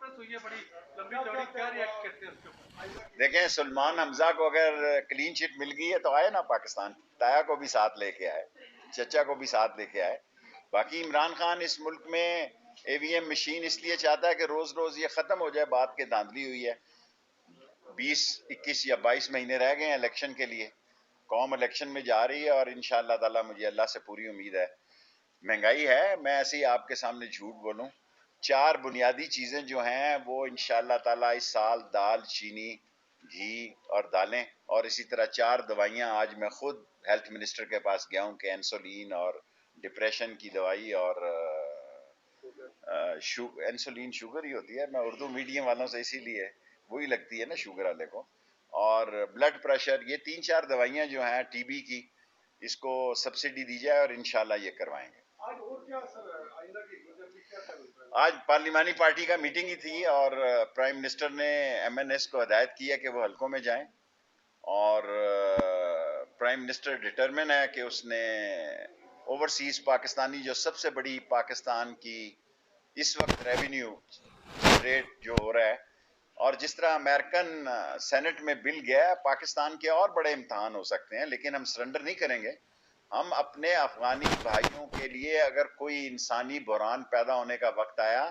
Press हुई है बड़ी लंबी चौड़ी, क्या रिएक्ट करते हैं उसके ऊपर? देखें, सलमान हमजा को अगर क्लीन चिट मिल गई है तो आए ना पाकिस्तान, ताया को भी साथ लेके आए, चचा को भी साथ लेके आए। बाकी इमरान खान इस मुल्क में एवीएम मशीन इसलिए चाहता है कि रोज रोज ये खत्म हो जाए, बात के धांधली हुई है। 20, 21 या 22 महीने रह गए हैं इलेक्शन के लिए, कौम इलेक्शन में जा रही है और इंशाअल्लाह ताला मुझे अल्लाह से पूरी उम्मीद है। महंगाई है, मैं ऐसे ही आपके सामने झूठ बोलूं, 4 बुनियादी चीजें जो हैं वो इंशाअल्लाह ताला इस साल दाल, चीनी, घी और दालें, और इसी तरह 4 दवाइयां आज मैं खुद हेल्थ मिनिस्टर के पास गया हूं कि इंसुलिन और डिप्रेशन की दवाई और इंसुलिन शुगर ही होती है, मैं उर्दू मीडियम वालों से इसीलिए वही लगती है ना शुगर वाले को, और ब्लड प्रेशर, ये 3-4 दवाइयां जो हैं टीबी की, इसको सब्सिडी दी जाए और इंशाल्लाह ये करवाएंगे। आज पार्लिमानी पार्टी का मीटिंग ही थी और प्राइम मिनिस्टर ने एमएनएस को हदायत की है कि वो हलकों में जाएं, और प्राइम मिनिस्टर डिटरमिन है कि उसने ओवरसीज पाकिस्तानी जो सबसे बड़ी पाकिस्तान की इस वक्त रेवेन्यू रेट जो हो रहा है, और जिस तरह अमेरिकन सेनेट में बिल गया है, पाकिस्तान के और बड़े इम्तहान हो सकते हैं, लेकिन हम सरेंडर नहीं करेंगे। हम अपने अफगानी भाइयों के लिए अगर कोई इंसानी बहरान पैदा होने का वक्त आया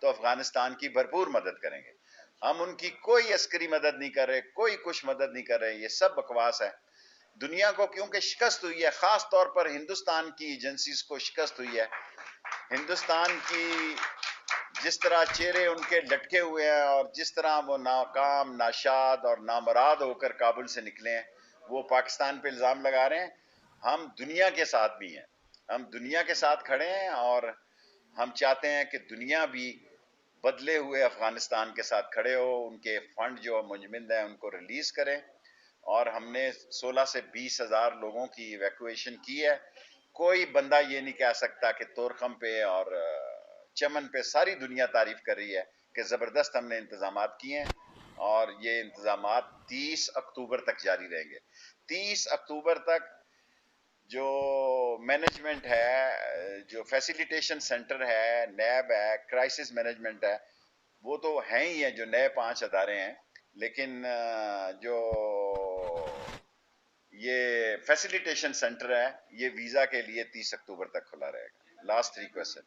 तो अफगानिस्तान की भरपूर मदद करेंगे। हम उनकी कोई अस्करी मदद नहीं कर रहे, कोई कुछ मदद नहीं कर रहे, ये सब बकवास है। दुनिया को क्योंकि शिकस्त हुई है, खास तौर पर हिंदुस्तान की एजेंसीज को शिकस्त हुई है। हिंदुस्तान की जिस तरह चेहरे उनके लटके हुए हैं और जिस तरह वो नाकाम, नाशाद और नामराद होकर काबुल से निकले हैं, वो पाकिस्तान पे इल्ज़ाम लगा रहे हैं। हम दुनिया के साथ भी हैं, हम दुनिया के साथ खड़े हैं और हम चाहते हैं कि दुनिया भी बदले हुए अफगानिस्तान के साथ खड़े हो, उनके फंड जो मुंजमद हैं उनको रिलीज करें, और हमने 16 से 20 हजार लोगों की इवैक्यूएशन की है। कोई बंदा ये नहीं कह सकता कि तोरखम पे और चमन पे सारी दुनिया तारीफ कर रही है कि जबरदस्त हमने इंतजामात किए हैं, और ये इंतजामात 30 अक्टूबर तक जारी रहेंगे। 30 अक्टूबर तक जो मैनेजमेंट है, जो फैसिलिटेशन सेंटर है, नैब है, क्राइसिस मैनेजमेंट है, वो तो हैं ही हैं, जो नए 5 अदारे हैं, लेकिन जो ये फैसिलिटेशन सेंटर है, ये वीजा के लिए 30 अक्टूबर तक खुला रहेगा। लास्ट रिक्वेस्ट,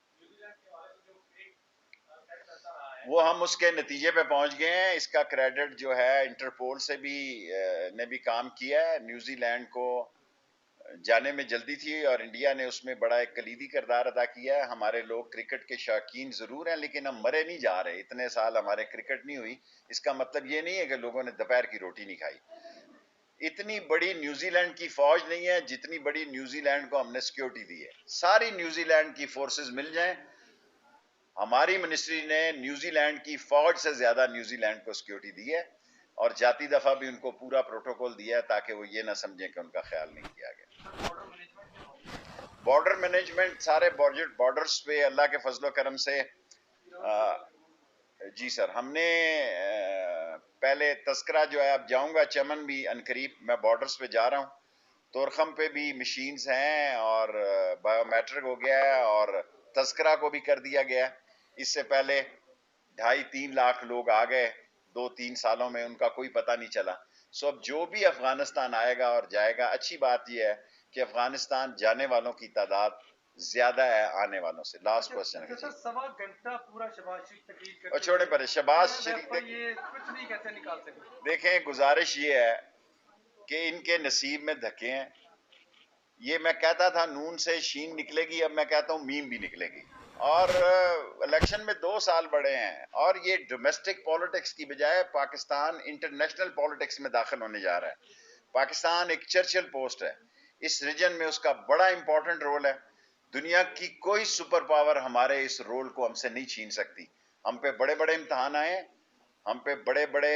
वो हम उसके नतीजे पे पहुंच गए हैं। इसका क्रेडिट जो है इंटरपोल से भी ने भी काम किया है। न्यूजीलैंड को जाने में जल्दी थी और इंडिया ने उसमें बड़ा एक कलीदी किरदार अदा किया है। हमारे लोग क्रिकेट के शौकीन जरूर हैं, लेकिन हम मरे नहीं जा रहे। इतने साल हमारे क्रिकेट नहीं हुई, इसका मतलब ये नहीं है कि लोगों ने दोपहर की रोटी नहीं खाई। इतनी बड़ी न्यूजीलैंड की फौज नहीं है जितनी बड़ी न्यूजीलैंड को हमने सिक्योरिटी दी है। सारी न्यूजीलैंड की फोर्सेस मिल जाएं, हमारी मिनिस्ट्री ने न्यूजीलैंड की फौज से ज्यादा न्यूजीलैंड को सिक्योरिटी दी है, और जाती दफा भी उनको पूरा प्रोटोकॉल दिया है ताकि वो ये ना समझें कि उनका ख्याल नहीं किया गया। बॉर्डर मैनेजमेंट, सारे बॉर्डर्स पे अल्लाह के फजलो करम से जी सर, हमने पहले तस्करा जो है, अब जाऊंगा चमन भी अनकरीब, मैं बॉर्डर्स पे जा रहा हूँ। तोरखम पे भी मशीन्स हैं और बायोमेट्रिक हो गया है और तस्करा को भी कर दिया गया है। इससे पहले 2.5-3 लाख लोग आ गए 2-3 सालों में, उनका कोई पता नहीं चला। सो अब जो भी अफगानिस्तान आएगा और जाएगा, अच्छी बात यह है कि अफगानिस्तान जाने वालों की तादाद ज्यादा है आने वालों से। लास्ट क्वेश्चन है सर, 1.25 घंटा पूरा शहबाज शरीफ तकरीर करते और छोड़े पर शहबाज शरीफ, ये कुछ नहीं कैसे निकाल सकते? देखें, गुजारिश ये है कि इनके नसीब में धक्के हैं। ये मैं कहता था नून से शीन निकलेगी, अब मैं कहता हूँ मीम भी निकलेगी। और इलेक्शन में 2 साल बड़े हैं और ये डोमेस्टिक पॉलिटिक्स की बजाय पाकिस्तान इंटरनेशनल पॉलिटिक्स में दाखिल होने जा रहा है। पाकिस्तान एक चर्चिल पोस्ट है, इस रीजन में उसका बड़ा इंपॉर्टेंट रोल है। दुनिया की कोई सुपर पावर हमारे इस रोल को हमसे नहीं छीन सकती। हम पे बड़े बड़े इम्तहान आए, हम पे बड़े बड़े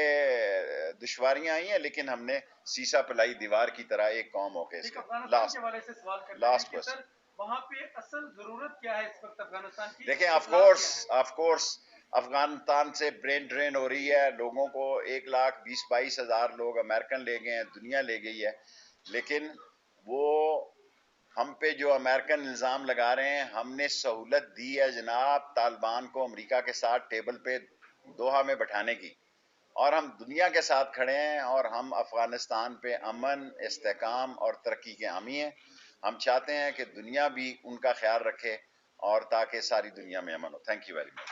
दुश्वारियां आई हैं, लेकिन हमने सीसा पिलाई दीवार की तरह एक कौम होके लास्ट क्वेश्चन, वहां पे असल जरूरत क्या है इस वक्त अफगानिस्तान की? देखें, ऑफ कोर्स अफगानिस्तान से ब्रेन ड्रेन हो रही है। लोगों को 1,20,22,000 लोग अमेरिकन ले गए हैं, दुनिया ले गई है, लेकिन वो हम पे जो अमेरिकन इल्जाम लगा रहे हैं, हमने सहूलत दी है जनाब तालिबान को अमेरिका के साथ टेबल पे دوحہ میں بٹھانے کی، اور ہم دنیا کے ساتھ کھڑے ہیں، اور ہم افغانستان پہ امن، استحکام اور ترقی کے حامی ہیں. ہم چاہتے ہیں کہ دنیا بھی ان کا خیال رکھے، اور تاکہ ساری دنیا میں امن ہو. Thank you very much.